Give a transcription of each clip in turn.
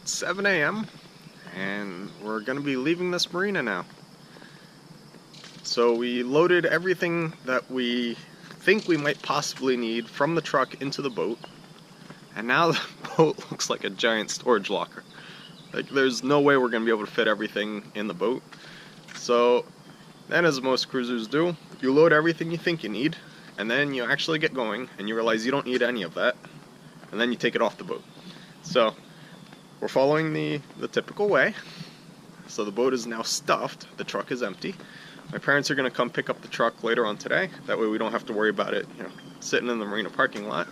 It's 7 a.m. and we're gonna be leaving this marina now. So we loaded everything that we think we might possibly need from the truck into the boat, and now the boat looks like a giant storage locker. Like, there's no way we're gonna be able to fit everything in the boat. So then, as most cruisers do, you load everything you think you need, and then you actually get going and you realize you don't need any of that, and then you take it off the boat. So we're following the typical way. So the boat is now stuffed, the truck is empty. My parents are going to come pick up the truck later on today. That way we don't have to worry about it, sitting in the marina parking lot.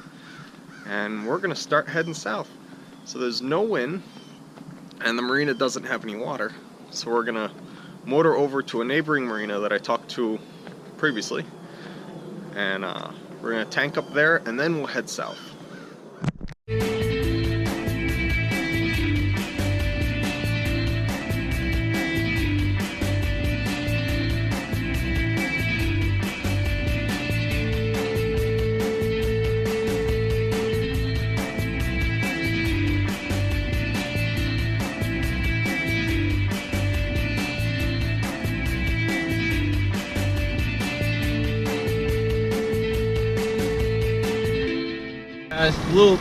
And we're going to start heading south. So there's no wind, and the marina doesn't have any water. So we're going to motor over to a neighboring marina that I talked to previously. And we're going to tank up there, and then we'll head south.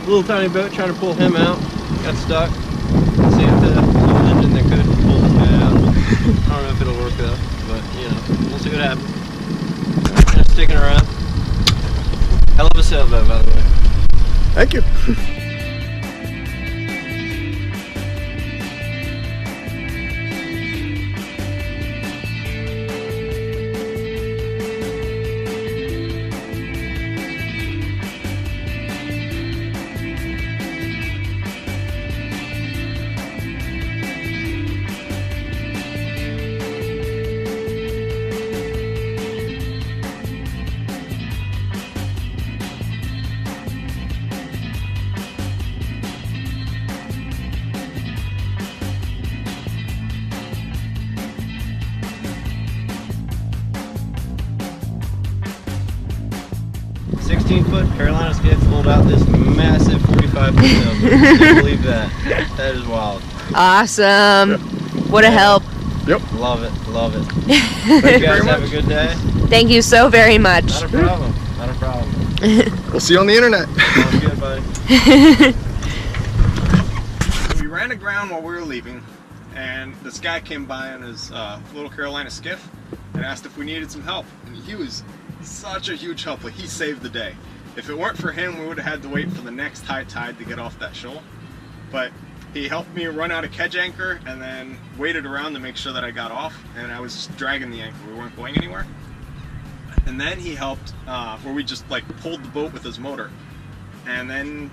Little tiny boat trying to pull him out. Got stuck. See if the little engine that could pull this guy out. I don't know if it'll work though, but we'll see what happens. Just sticking around. Hell of a sailboat, by the way. Thank you. 16-foot Carolina skiff pulled out this massive 45-foot sailboat. Can't believe that. That is wild. Awesome. Yep. What a help. Yep. Love it. Love it. Thank you guys. Have a good day. Thank you so very much. Not a problem. Not a problem. We'll see you on the internet. Sounds good, buddy. We ran aground while we were leaving, and this guy came by on his little Carolina skiff and asked if we needed some help. And he was such a huge help. Like, he saved the day. If it weren't for him, we would have had to wait for the next high tide to get off that shoal. But he helped me run out a kedge anchor and then waited around to make sure that I got off, and I was just dragging the anchor. We weren't going anywhere. And then he helped where we just like pulled the boat with his motor. And then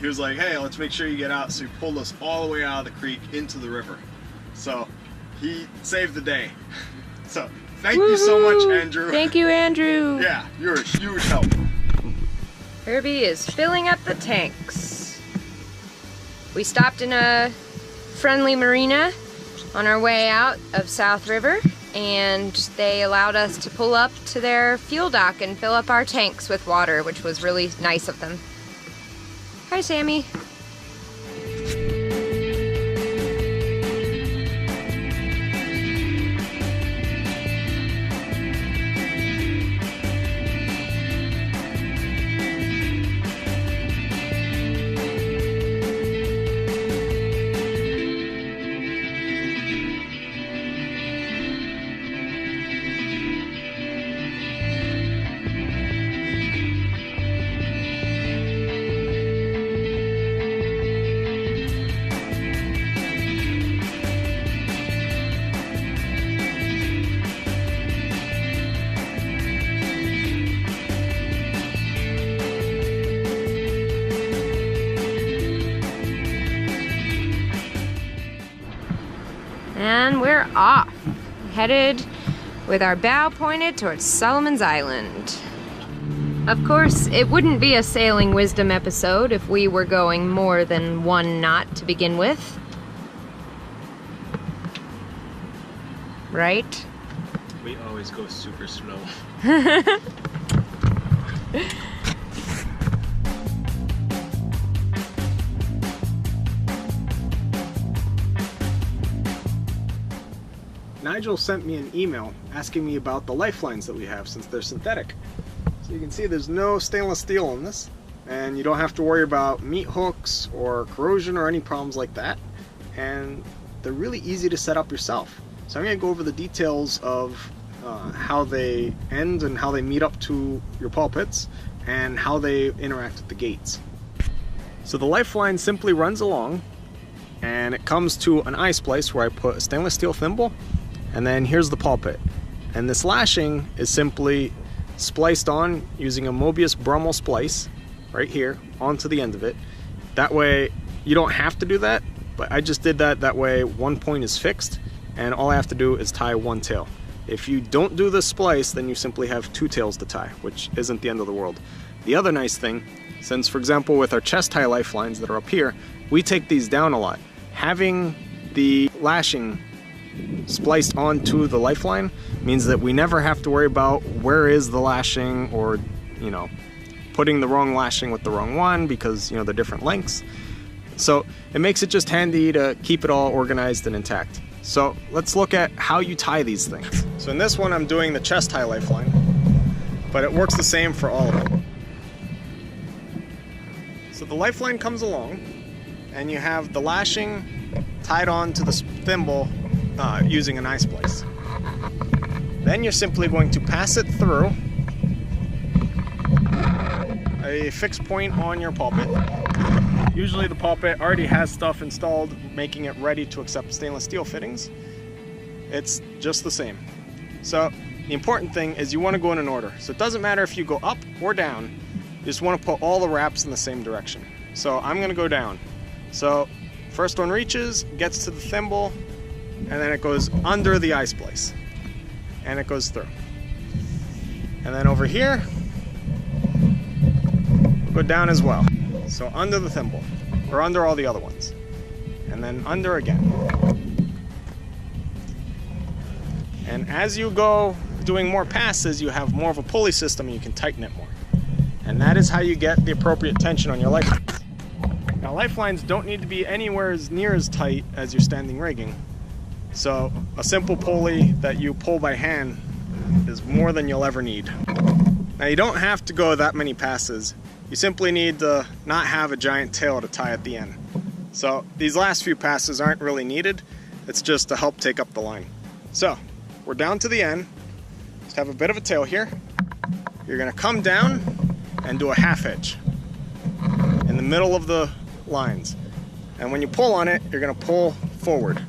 he was like, hey, let's make sure you get out. So he pulled us all the way out of the creek into the river. So he saved the day. So thank you so much, Andrew. Thank you, Andrew. Yeah, you're a huge help. Herbie is filling up the tanks. We stopped in a friendly marina on our way out of South River, and they allowed us to pull up to their fuel dock and fill up our tanks with water, which was really nice of them. Hi, Sammy. And we're off, headed with our bow pointed towards Solomon's Island. Of course, it wouldn't be a sailing wisdom episode if we were going more than 1 knot to begin with. Right? We always go super slow. Nigel sent me an email asking me about the lifelines that we have since they're synthetic. So you can see there's no stainless steel in this, and you don't have to worry about meat hooks or corrosion or any problems like that. And they're really easy to set up yourself. So I'm going to go over the details of how they end and how they meet up to your pulpits and how they interact with the gates. So the lifeline simply runs along and it comes to an eye splice where I put a stainless steel thimble, and then here's the pulpit. And this lashing is simply spliced on using a Mobius Brummel splice right here onto the end of it. That way you don't have to do that, but I just did that way one point is fixed and all I have to do is tie one tail. If you don't do this splice, then you simply have two tails to tie, which isn't the end of the world. The other nice thing, since for example with our chest tie lifelines that are up here, we take these down a lot. Having the lashing spliced onto the lifeline means that we never have to worry about where is the lashing, or putting the wrong lashing with the wrong one, because they're different lengths. So it makes it just handy to keep it all organized and intact. So let's look at how you tie these things. So in this one I'm doing the chest tie lifeline, but it works the same for all of them. So the lifeline comes along and you have the lashing tied on to the thimble using an eye splice. Then you're simply going to pass it through a fixed point on your pulpit. Usually the pulpit already has stuff installed, making it ready to accept stainless steel fittings. It's just the same. So the important thing is you want to go in an order. So it doesn't matter if you go up or down, you just want to put all the wraps in the same direction. So I'm going to go down. So first one reaches, gets to the thimble, and then it goes under the eye splice. And it goes through. And then over here, go down as well. So under the thimble, or under all the other ones. And then under again. And as you go doing more passes, you have more of a pulley system and you can tighten it more. And that is how you get the appropriate tension on your lifelines. Now lifelines don't need to be anywhere near as tight as your standing rigging. So a simple pulley that you pull by hand is more than you'll ever need. Now you don't have to go that many passes. You simply need to not have a giant tail to tie at the end. So these last few passes aren't really needed. It's just to help take up the line. So we're down to the end. Just have a bit of a tail here. You're gonna come down and do a half hitch in the middle of the lines. And when you pull on it, you're gonna pull forward.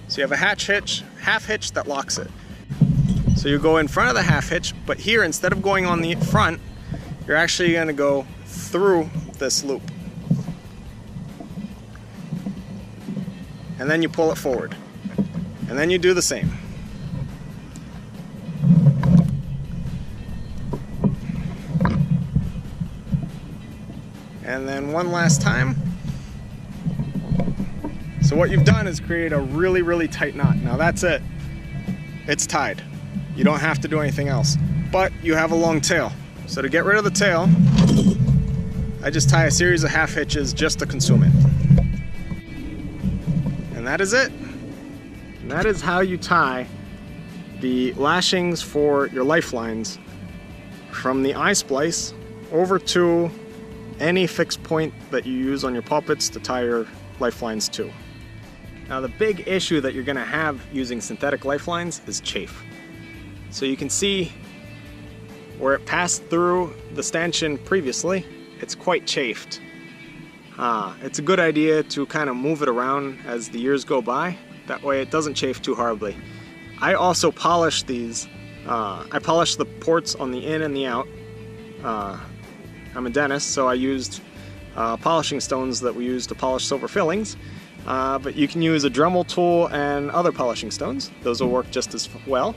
So you have a half hitch that locks it. So you go in front of the half hitch, but here instead of going on the front, you're actually gonna go through this loop. And then you pull it forward. And then you do the same. And then one last time. So what you've done is create a really, really tight knot. Now that's it. It's tied. You don't have to do anything else. But you have a long tail. So to get rid of the tail, I just tie a series of half hitches just to consume it. And that is it. And that is how you tie the lashings for your lifelines from the eye splice over to any fixed point that you use on your pulpits to tie your lifelines to. Now the big issue that you're going to have using synthetic lifelines is chafe. So you can see where it passed through the stanchion previously, it's quite chafed. It's a good idea to kind of move it around as the years go by. That way it doesn't chafe too horribly. I also polish these. I polish the ports on the in and the out. I'm a dentist, so I used polishing stones that we use to polish silver fillings. But you can use a Dremel tool and other polishing stones. Those will work just as well.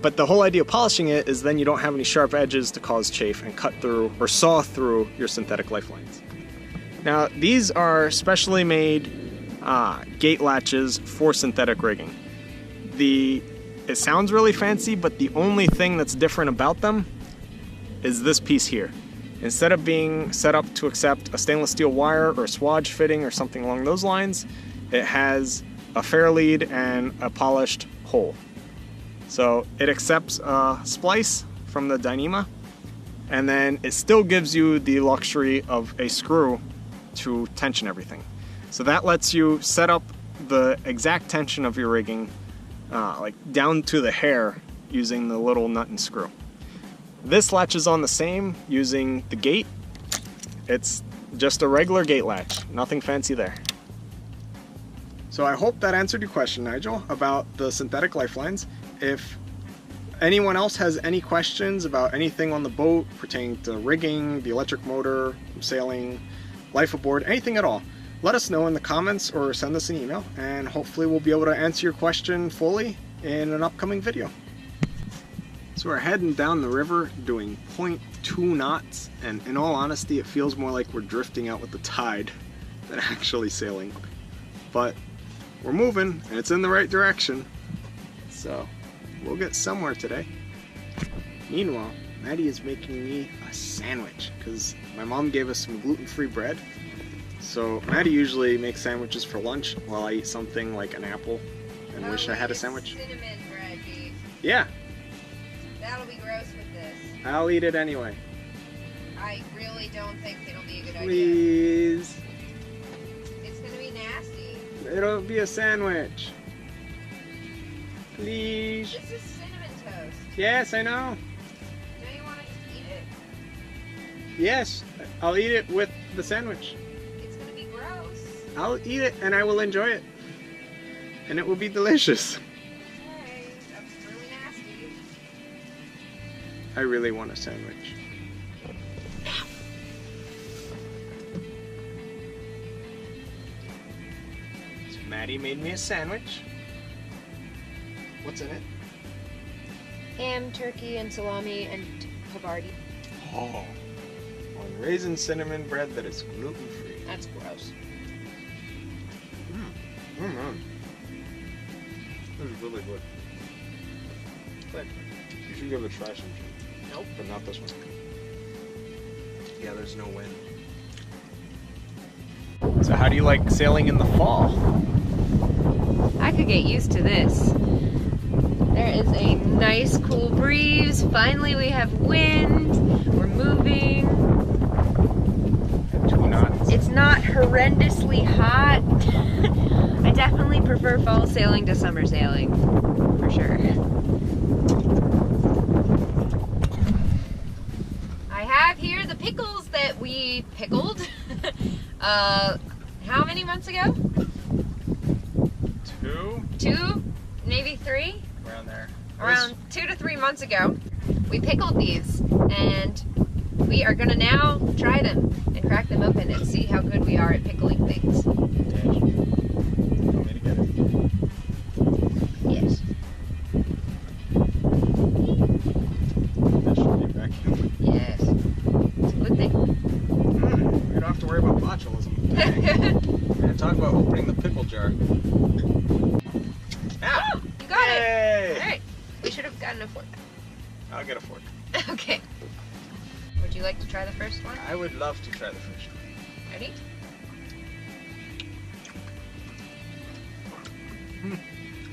But the whole idea of polishing it is then you don't have any sharp edges to cause chafe and cut through or saw through your synthetic lifelines. Now these are specially made gate latches for synthetic rigging. It sounds really fancy, but the only thing that's different about them is this piece here. Instead of being set up to accept a stainless steel wire or a swage fitting or something along those lines, it has a fair lead, and a polished hole. So it accepts a splice from the Dyneema, and then it still gives you the luxury of a screw to tension everything. So that lets you set up the exact tension of your rigging, like down to the hair, using the little nut and screw. This latches on the same using the gate. It's just a regular gate latch, nothing fancy there. So I hope that answered your question, Nigel, about the synthetic lifelines. If anyone else has any questions about anything on the boat pertaining to rigging, the electric motor, sailing, life aboard, anything at all, let us know in the comments or send us an email, and hopefully we'll be able to answer your question fully in an upcoming video. So we're heading down the river doing 0.2 knots, and in all honesty it feels more like we're drifting out with the tide than actually sailing. But we're moving and it's in the right direction, so we'll get somewhere today. Meanwhile, Maddie is making me a sandwich because my mom gave us some gluten-free bread. So Maddie usually makes sandwiches for lunch while I eat something like an apple and wish I had a sandwich. Cinnamon bread, Pete. Yeah. That'll be gross with this. I'll eat it anyway. I really don't think it'll be a good idea. Please. It's gonna be nasty. It'll be a sandwich. Please. This is cinnamon toast. Yes, I know. Don't you want to just eat it? Yes, I'll eat it with the sandwich. It's gonna be gross. I'll eat it and I will enjoy it. And it will be delicious. Okay, that's really nasty. I really want a sandwich. So Maddie made me a sandwich. What's in it? Ham, turkey, and salami, and Havarti. Oh, on raisin cinnamon bread that is gluten-free. That's gross. This is really good. Good. You should give it a try sometime. Nope. But not this one. Yeah, there's no wind. So how do you like sailing in the fall? I could get used to this. There is a nice cool breeze. Finally we have wind. We're moving. At 2 knots. It's not horrendously hot. I definitely prefer fall sailing to summer sailing, for sure. I have here the pickles that we pickled. How many months ago? 2? 2, maybe 3? Around there. Around 2 to 3 months ago. We pickled these, and we are gonna now try them and crack them open and see how good we are at pickling things. Okay. Want me to get it? Yes. That should be vacuum. Yes. It's a good thing. We don't have to worry about botulism. We're gonna talk about opening the pickle jar. Ah! You got it! Hey! Alright. We should have gotten a fork. I'll get a fork. Okay. Would you like to try the first one? I would love to try the first one. Ready?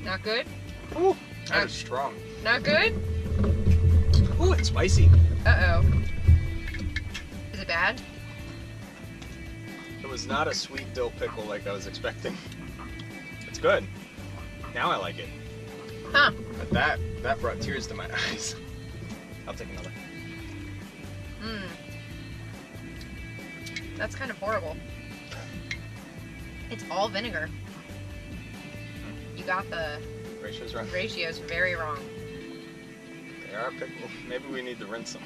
Not good? Ooh, that is strong. Not good? Ooh, it's spicy. Uh-oh. Is it bad? It was not a sweet dill pickle like I was expecting. It's good. Now I like it. Huh. But that brought tears to my eyes. I'll take another. Mmm. That's kind of horrible. It's all vinegar. You got the Ratios wrong. ratios very wrong. They are pickle. Maybe we need to rinse them.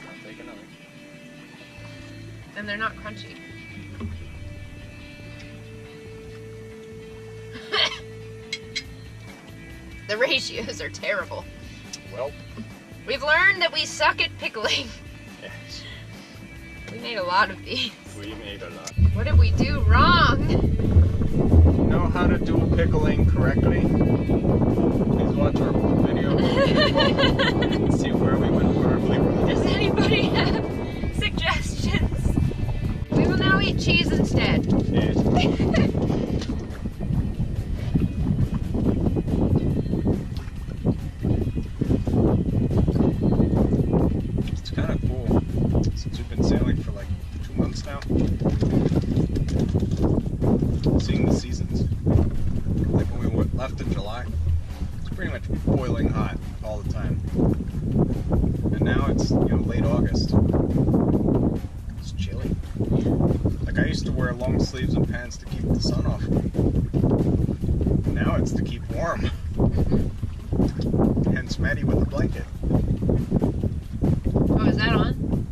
I'll take another. And they're not crunchy. The ratios are terrible. Well. We've learned that we suck at pickling. Yes. We made a lot of these. We made a lot. What did we do wrong? You know how to do pickling correctly? Please watch our full video. And see where we went horribly wrong. Does anybody have suggestions? We will now eat cheese instead. Yes. seeing the seasons. Like when we left in July, it's pretty much boiling hot all the time. And now it's, late August. It's chilly. Like I used to wear long sleeves and pants to keep the sun off me. Now it's to keep warm. Hence Maddie with a blanket. Oh, is that on?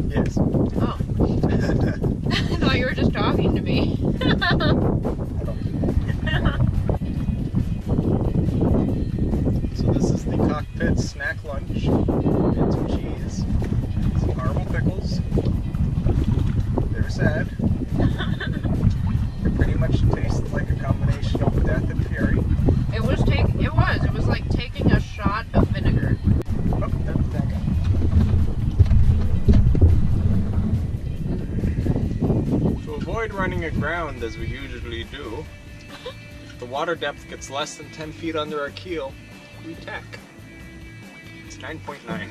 Yes. Oh. I thought you were just talking to me. So this is the cockpit snack lunch. And some cheese. Some caramel pickles. They're sad. They pretty much taste like a combination of death and fury. It was like taking a shot of vinegar. Oh, that's that guy. To avoid running aground as we usually do, if the water depth gets less than 10 feet under our keel, we tack. It's 9.9.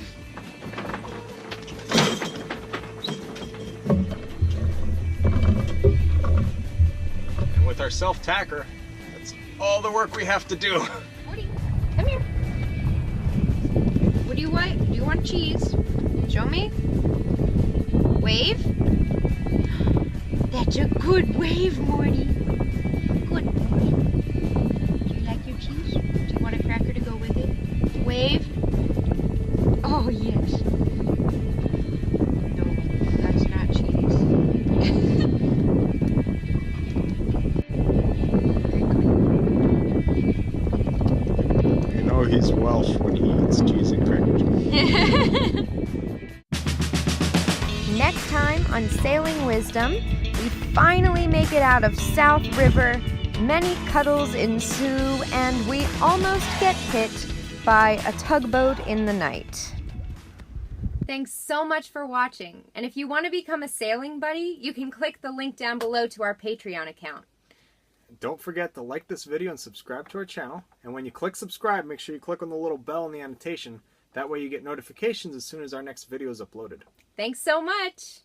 And with our self-tacker, that's all the work we have to do. Woody, come here. What do you want? Do you want cheese? Show me. Wave. That's a good wave, Morty. Good boy. Do you like your cheese? Do you want a cracker to go with it? Wave. Oh, yes. No, that's not cheese. You know he's Welsh when he eats cheese and crackers. Next time on Sailing Wisdom, we finally make it out of South River, many cuddles ensue, and we almost get hit by a tugboat in the night. Thanks so much for watching, and if you want to become a sailing buddy, you can click the link down below to our Patreon account. Don't forget to like this video and subscribe to our channel. And when you click subscribe, make sure you click on the little bell in the annotation. That way you get notifications as soon as our next video is uploaded. Thanks so much!